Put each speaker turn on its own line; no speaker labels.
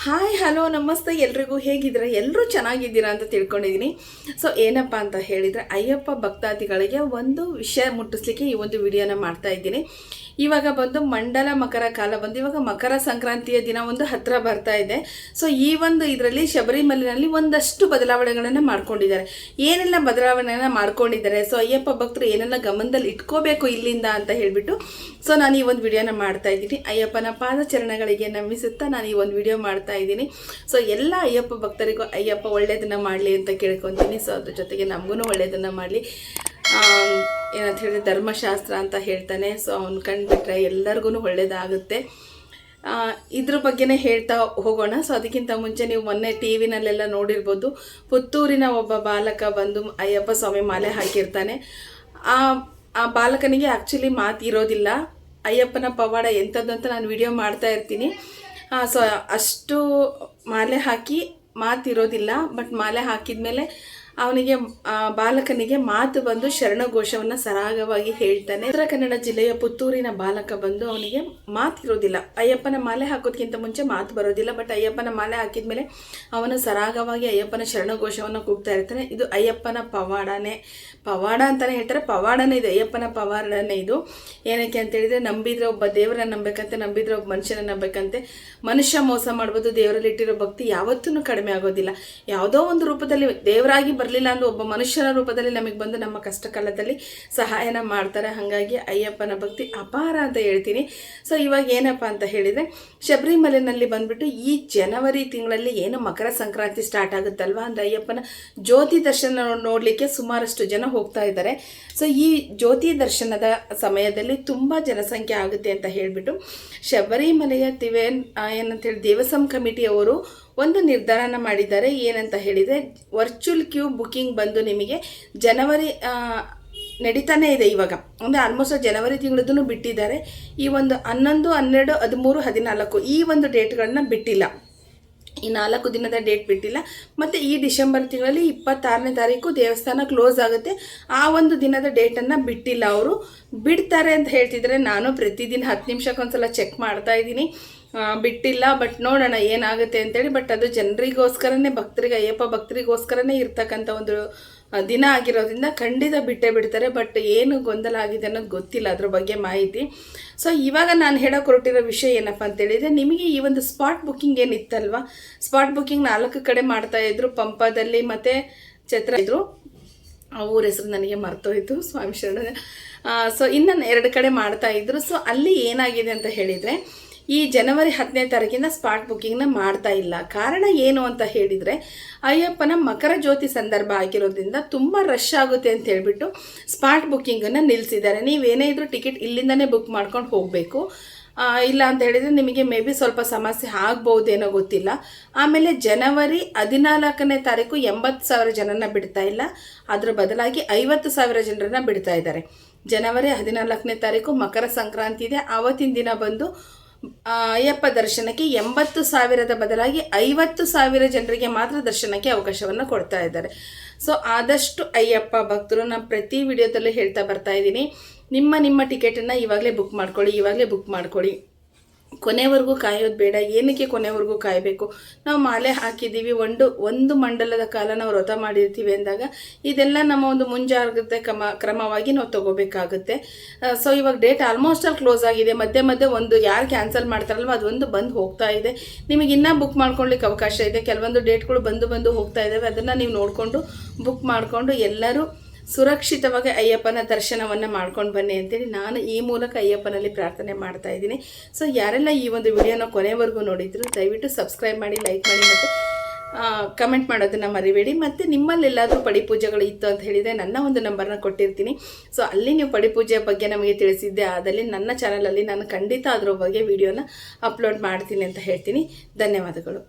Hi hello ನಮಸ್ತೆ ಎಲ್ರಿಗೂ ಹೇಗಿದ್ದೀರಾ? ಎಲ್ಲರೂ ಚೆನ್ನಾಗಿದ್ದೀರಾ ಅಂತ ತಿಳ್ಕೊಂಡಿದ್ದೀನಿ. ಸೊ ಏನಪ್ಪ ಅಂತ ಹೇಳಿದರೆ, ಅಯ್ಯಪ್ಪ ಭಕ್ತಾದಿಗಳಿಗೆ ಒಂದು ವಿಷಯ ಮುಟ್ಟಿಸ್ಲಿಕ್ಕೆ ಈ ಒಂದು ವಿಡಿಯೋನ ಮಾಡ್ತಾ ಇದ್ದೀನಿ. ಇವಾಗ ಬಂದು ಮಂಡಲ ಮಕರ ಕಾಲ ಬಂದು ಇವಾಗ ಮಕರ ಸಂಕ್ರಾಂತಿಯ ದಿನ ಒಂದು ಹತ್ತಿರ ಬರ್ತಾ ಇದೆ. ಸೊ ಈ ಒಂದು ಇದರಲ್ಲಿ ಶಬರಿಮಲೆಯಲ್ಲಿ ಒಂದಷ್ಟು ಬದಲಾವಣೆಗಳನ್ನು ಮಾಡ್ಕೊಂಡಿದ್ದಾರೆ. ಏನೆಲ್ಲ ಬದಲಾವಣೆಯನ್ನು ಮಾಡ್ಕೊಂಡಿದ್ದಾರೆ, ಸೊ ಅಯ್ಯಪ್ಪ ಭಕ್ತರು ಏನೆಲ್ಲ ಗಮನದಲ್ಲಿ ಇಟ್ಕೋಬೇಕು ಇಲ್ಲಿಂದ ಅಂತ ಹೇಳಿಬಿಟ್ಟು ಸೊ ನಾನು ಈ ಒಂದು ವಿಡಿಯೋನ ಮಾಡ್ತಾ ಇದ್ದೀನಿ. ಅಯ್ಯಪ್ಪನ ಪಾದಚರಣಗಳಿಗೆ ನಮಿಸುತ್ತಾ ನಾನು ಈ ಒಂದು ವಿಡಿಯೋ ಮಾಡ್ತಾ ಇದ್ದೀನಿ. ಸೊ ಎಲ್ಲ ಅಯ್ಯಪ್ಪ ಭಕ್ತರಿಗೂ ಅಯ್ಯಪ್ಪ ಒಳ್ಳೆಯದನ್ನು ಮಾಡಲಿ ಅಂತ ಕೇಳ್ಕೊತೀನಿ. ಸೊ ಅದ್ರ ಜೊತೆಗೆ ನಮಗೂ ಒಳ್ಳೆಯದನ್ನು ಮಾಡಲಿ. ಏನಂತ ಹೇಳಿದ್ರೆ ಧರ್ಮಶಾಸ್ತ್ರ ಅಂತ ಹೇಳ್ತಾನೆ. ಸೊ ಅವ್ನು ಕಂಡುಬಿಟ್ರೆ ಎಲ್ಲರಿಗೂ ಒಳ್ಳೆಯದಾಗುತ್ತೆ. ಇದ್ರ ಬಗ್ಗೆನೇ ಹೇಳ್ತಾ ಹೋಗೋಣ. ಸೊ ಅದಕ್ಕಿಂತ ಮುಂಚೆ ನೀವು ಮೊನ್ನೆ ಟಿ ವಿನಲ್ಲೆಲ್ಲ ನೋಡಿರ್ಬೋದು, ಪುತ್ತೂರಿನ ಒಬ್ಬ ಬಾಲಕ ಬಂದು ಅಯ್ಯಪ್ಪ ಸ್ವಾಮಿ ಮಾಲೆ ಹಾಕಿರ್ತಾನೆ. ಆ ಬಾಲಕನಿಗೆ ಆ್ಯಕ್ಚುಲಿ ಮಾತಿರೋದಿಲ್ಲ. ಅಯ್ಯಪ್ಪನ ಪವಾಡ ಎಂಥದ್ದು ಅಂತ ನಾನು ವಿಡಿಯೋ ಮಾಡ್ತಾ ಇರ್ತೀನಿ. ಸೊ ಅಷ್ಟು ಮಾಲೆ ಹಾಕಿ ಮಾತಿರೋದಿಲ್ಲ. ಬಟ್ ಮಾಲೆ ಹಾಕಿದ್ಮೇಲೆ ಅವನಿಗೆ ಬಾಲಕನಿಗೆ ಮಾತು ಬಂದು ಶರಣಘೋಷವನ್ನು ಸರಾಗವಾಗಿ ಹೇಳ್ತಾನೆ. ಉತ್ತರ ಕನ್ನಡ ಜಿಲ್ಲೆಯ ಪುತ್ತೂರಿನ ಬಾಲಕ ಬಂದು ಅವನಿಗೆ ಮಾತಿರೋದಿಲ್ಲ. ಅಯ್ಯಪ್ಪನ ಮಾಲೆ ಹಾಕೋದಕ್ಕಿಂತ ಮುಂಚೆ ಮಾತು ಬರೋದಿಲ್ಲ. ಬಟ್ ಅಯ್ಯಪ್ಪನ ಮಾಲೆ ಹಾಕಿದ್ಮೇಲೆ ಅವನು ಸರಾಗವಾಗಿ ಅಯ್ಯಪ್ಪನ ಶರಣಘೋಷವನ್ನು ಕೂಗ್ತಾ ಇರ್ತಾನೆ. ಇದು ಅಯ್ಯಪ್ಪನ ಪವಾಡ ಅಂತಲೇ ಹೇಳ್ತಾರೆ. ಪವಾಡನೇ ಇದು, ಅಯ್ಯಪ್ಪನ ಪವಾಡನೇ ಇದು. ಏನಕ್ಕೆ ಅಂತ ಹೇಳಿದರೆ, ನಂಬಿದ್ರೆ ಒಬ್ಬ ದೇವರನ್ನ ನಂಬೇಕಂತೆ, ನಂಬಿದ್ರೆ ಒಬ್ಬ ಮನುಷ್ಯನ ನಂಬೇಕಂತೆ. ಮನುಷ್ಯ ಮೋಸ ಮಾಡ್ಬೋದು, ದೇವರಲ್ಲಿ ಇಟ್ಟಿರೋ ಭಕ್ತಿ ಯಾವತ್ತೂ ಕಡಿಮೆ ಆಗೋದಿಲ್ಲ. ಯಾವುದೋ ಒಂದು ರೂಪದಲ್ಲಿ ದೇವರಾಗಿ ಬರಲಿಲ್ಲ ಅಂದ್ರೆ ಒಬ್ಬ ಮನುಷ್ಯನ ರೂಪದಲ್ಲಿ ನಮಗೆ ಬಂದು ನಮ್ಮ ಕಷ್ಟ ಕಾಲದಲ್ಲಿ ಸಹಾಯನ ಮಾಡ್ತಾರೆ. ಹಾಗಾಗಿ ಅಯ್ಯಪ್ಪನ ಭಕ್ತಿ ಅಪಾರ ಅಂತ ಹೇಳ್ತೀನಿ. ಸೊ ಇವಾಗ ಏನಪ್ಪ ಅಂತ ಹೇಳಿದರೆ, ಶಬರಿಮಲೆಯಲ್ಲಿ ಬಂದ್ಬಿಟ್ಟು ಈ ಜನವರಿ ತಿಂಗಳಲ್ಲಿ ಏನು ಮಕರ ಸಂಕ್ರಾಂತಿ ಸ್ಟಾರ್ಟ್ ಆಗುತ್ತಲ್ವ, ಅಂದರೆ ಅಯ್ಯಪ್ಪನ ಜ್ಯೋತಿ ದರ್ಶನ ನೋಡಲಿಕ್ಕೆ ಸುಮಾರಷ್ಟು ಜನ ಹೋಗ್ತಾ ಇದ್ದಾರೆ. ಸೊ ಈ ಜ್ಯೋತಿ ದರ್ಶನದ ಸಮಯದಲ್ಲಿ ತುಂಬ ಜನಸಂಖ್ಯೆ ಆಗುತ್ತೆ ಅಂತ ಹೇಳಿಬಿಟ್ಟು ಶಬರಿಮಲೆಯ ಏನಂತ ಹೇಳಿ ದೇವಸ್ಥಾನ ಕಮಿಟಿಯವರು ಒಂದು ನಿರ್ಧಾರನ ಮಾಡಿದ್ದಾರೆ. ಏನಂತ ಹೇಳಿದರೆ, ವರ್ಚುವಲ್ ಕ್ಯೂ ಬುಕ್ಕಿಂಗ್ ಬಂದು ನಿಮಗೆ ಜನವರಿ ನಡೀತಾನೆ ಇದೆ. ಇವಾಗ ಅಂದರೆ ಆಲ್ಮೋಸ್ಟ್ ಜನವರಿ ತಿಂಗಳದೂ ಬಿಟ್ಟಿದ್ದಾರೆ. ಈ ಒಂದು 11, 12, 13, 14 ಈ ಒಂದು ಡೇಟ್ಗಳನ್ನ ಬಿಟ್ಟಿಲ್ಲ. ಈ 4 ದಿನದ ಡೇಟ್ ಬಿಟ್ಟಿಲ್ಲ. ಮತ್ತು ಈ ಡಿಸೆಂಬರ್ ತಿಂಗಳಲ್ಲಿ 26ನೇ ತಾರೀಕು ದೇವಸ್ಥಾನ ಕ್ಲೋಸ್ ಆಗುತ್ತೆ. ಆ ಒಂದು ದಿನದ ಡೇಟನ್ನು ಬಿಟ್ಟಿಲ್ಲ. ಅವರು ಬಿಡ್ತಾರೆ ಅಂತ ಹೇಳ್ತಿದ್ರೆ, ನಾನು ಪ್ರತಿದಿನ 10 ನಿಮಿಷಕ್ಕೊಂದ್ಸಲ ಚೆಕ್ ಮಾಡ್ತಾ ಇದ್ದೀನಿ. ಬಿಟ್ಟಿಲ್ಲ. ಬಟ್ ನೋಡೋಣ ಏನಾಗುತ್ತೆ ಅಂತೇಳಿ. ಬಟ್ ಅದು ಜನರಿಗೋಸ್ಕರನೇ, ಭಕ್ತರಿಗೆ, ಅಯ್ಯಪ್ಪ ಭಕ್ತರಿಗೋಸ್ಕರನೇ ಇರ್ತಕ್ಕಂಥ ಒಂದು ದಿನ ಆಗಿರೋದ್ರಿಂದ ಖಂಡಿತ ಬಿಟ್ಟೇ ಬಿಡ್ತಾರೆ. ಬಟ್ ಏನು ಗೊಂದಲ ಆಗಿದೆ ಅನ್ನೋದು ಗೊತ್ತಿಲ್ಲ, ಅದ್ರ ಬಗ್ಗೆ ಮಾಹಿತಿ. ಸೊ ಇವಾಗ ನಾನು ಹೇಳೋಕೆ ಹೊರಟಿರೋ ವಿಷಯ ಏನಪ್ಪ ಅಂತೇಳಿದರೆ, ನಿಮಗೆ ಈ ಒಂದು ಸ್ಪಾಟ್ ಬುಕ್ಕಿಂಗ್ ಏನಿತ್ತಲ್ವ, ಸ್ಪಾಟ್ ಬುಕ್ಕಿಂಗ್ 4 ಕಡೆ ಮಾಡ್ತಾಯಿದ್ರು. ಪಂಪದಲ್ಲಿ ಮತ್ತು ಛತ್ರ ಇದ್ರು. ಊರ ಹೆಸರು ನನಗೆ ಮರ್ತೋಯ್ತು, ಸ್ವಾಮಿ ಶರಣ. ಸೊ ಇನ್ನು 2 ಕಡೆ ಮಾಡ್ತಾಯಿದ್ರು. ಸೊ ಅಲ್ಲಿ ಏನಾಗಿದೆ ಅಂತ ಹೇಳಿದರೆ, ಈ ಜನವರಿ 10ನೇ ತಾರೀಕಿಂದ ಸ್ಪಾಟ್ ಬುಕ್ಕಿಂಗ್ನ ಮಾಡ್ತಾ ಇಲ್ಲ. ಕಾರಣ ಏನು ಅಂತ ಹೇಳಿದರೆ, ಅಯ್ಯಪ್ಪನ ಮಕರ ಜ್ಯೋತಿ ಸಂದರ್ಭ ಆಗಿರೋದ್ರಿಂದ ತುಂಬ ರಶ್ ಆಗುತ್ತೆ ಅಂತ ಹೇಳಿಬಿಟ್ಟು ಸ್ಪಾಟ್ ಬುಕ್ಕಿಂಗನ್ನು ನಿಲ್ಲಿಸಿದ್ದಾರೆ. ನೀವೇನೇ ಇದ್ರೂ ಟಿಕೆಟ್ ಇಲ್ಲಿಂದನೇ ಬುಕ್ ಮಾಡ್ಕೊಂಡು ಹೋಗಬೇಕು. ಇಲ್ಲ ಅಂತ ಹೇಳಿದರೆ ನಿಮಗೆ ಮೇ ಬಿ ಸ್ವಲ್ಪ ಸಮಸ್ಯೆ ಆಗ್ಬೋದೇನೋ ಗೊತ್ತಿಲ್ಲ. ಆಮೇಲೆ ಜನವರಿ 14ನೇ ತಾರೀಕು 80,000 ಜನನ ಬಿಡ್ತಾ ಇಲ್ಲ, ಅದರ ಬದಲಾಗಿ 50,000 ಜನರನ್ನ ಬಿಡ್ತಾ ಇದ್ದಾರೆ. ಜನವರಿ 14ನೇ ತಾರೀಕು ಮಕರ ಸಂಕ್ರಾಂತಿ ಇದೆ. ಆವತ್ತಿನ ದಿನ ಬಂದು ಅಯ್ಯಪ್ಪ ದರ್ಶನಕ್ಕೆ 80,000ದ ಬದಲಾಗಿ 50,000 ಜನರಿಗೆ ಮಾತ್ರ ದರ್ಶನಕ್ಕೆ ಅವಕಾಶವನ್ನು ಕೊಡ್ತಾ ಇದ್ದಾರೆ. ಸೊ ಆದಷ್ಟು ಅಯ್ಯಪ್ಪ ಭಕ್ತರು, ನಾನು ಪ್ರತಿ ವಿಡಿಯೋದಲ್ಲೂ ಹೇಳ್ತಾ ಬರ್ತಾ ಇದ್ದೀನಿ, ನಿಮ್ಮ ಟಿಕೆಟನ್ನು ಇವಾಗಲೇ ಬುಕ್ ಮಾಡ್ಕೊಳ್ಳಿ. ಕೊನೆವರೆಗೂ ಕಾಯೋದು ಬೇಡ. ಏನಕ್ಕೆ ಕೊನೆವರೆಗೂ ಕಾಯಬೇಕು? ನಾವು ಮಾಲೆ ಹಾಕಿದ್ದೀವಿ, ಒಂದು ಮಂಡಲದ ಕಾಲ ನಾವು ವ್ರತ ಮಾಡಿರ್ತೀವಿ ಅಂದಾಗ ಇದೆಲ್ಲ ನಮ್ಮ ಒಂದು ಮುಂಜಾಗ್ರತೆ ಕ್ರಮವಾಗಿ ನಾವು ತಗೋಬೇಕಾಗುತ್ತೆ. ಸೊ ಇವಾಗ ಡೇಟ್ ಆಲ್ಮೋಸ್ಟ್ ಆಲ್ ಕ್ಲೋಸ್ ಆಗಿದೆ. ಮಧ್ಯೆ ಒಂದು ಯಾರು ಕ್ಯಾನ್ಸಲ್ ಮಾಡ್ತಾರಲ್ವ ಅದೊಂದು ಬಂದು ಹೋಗ್ತಾ ಇದೆ. ನಿಮಗೆ ಇನ್ನೂ ಬುಕ್ ಮಾಡ್ಕೊಳ್ಳಿಕ್ಕೆ ಅವಕಾಶ ಇದೆ. ಕೆಲವೊಂದು ಡೇಟ್ಗಳು ಬಂದು ಹೋಗ್ತಾ ಇದ್ದಾವೆ. ಅದನ್ನು ನೀವು ನೋಡಿಕೊಂಡು ಬುಕ್ ಮಾಡಿಕೊಂಡು ಎಲ್ಲರೂ ಸುರಕ್ಷಿತವಾಗಿ ಅಯ್ಯಪ್ಪನ ದರ್ಶನವನ್ನು ಮಾಡ್ಕೊಂಡು ಬನ್ನಿ ಅಂತೇಳಿ ನಾನು ಈ ಮೂಲಕ ಅಯ್ಯಪ್ಪನಲ್ಲಿ ಪ್ರಾರ್ಥನೆ ಮಾಡ್ತಾ ಇದ್ದೀನಿ. ಸೊ ಯಾರೆಲ್ಲ ಈ ಒಂದು ವಿಡಿಯೋನ ಕೊನೆವರೆಗೂ ನೋಡಿದ್ರು, ದಯವಿಟ್ಟು ಸಬ್ಸ್ಕ್ರೈಬ್ ಮಾಡಿ, ಲೈಕ್ ಮಾಡಿ ಮತ್ತು ಕಮೆಂಟ್ ಮಾಡೋದನ್ನು ಮರಿಬೇಡಿ. ಮತ್ತು ನಿಮ್ಮಲ್ಲೆಲ್ಲಾದರೂ ಪಡಿಪೂಜೆಗಳು ಇತ್ತು ಅಂತ ಹೇಳಿದರೆ ನನ್ನ ಒಂದು ನಂಬರ್ನ ಕೊಟ್ಟಿರ್ತೀನಿ. ಸೊ ಅಲ್ಲಿ ನೀವು ಪಡಿಪೂಜೆಯ ಬಗ್ಗೆ ನಮಗೆ ತಿಳಿಸಿದ್ದೆ ಆದಲ್ಲಿ ನನ್ನ ಚಾನಲಲ್ಲಿ ನಾನು ಖಂಡಿತ ಅದರ ಬಗ್ಗೆ ವಿಡಿಯೋನ ಅಪ್ಲೋಡ್ ಮಾಡ್ತೀನಿ ಅಂತ ಹೇಳ್ತೀನಿ. ಧನ್ಯವಾದಗಳು.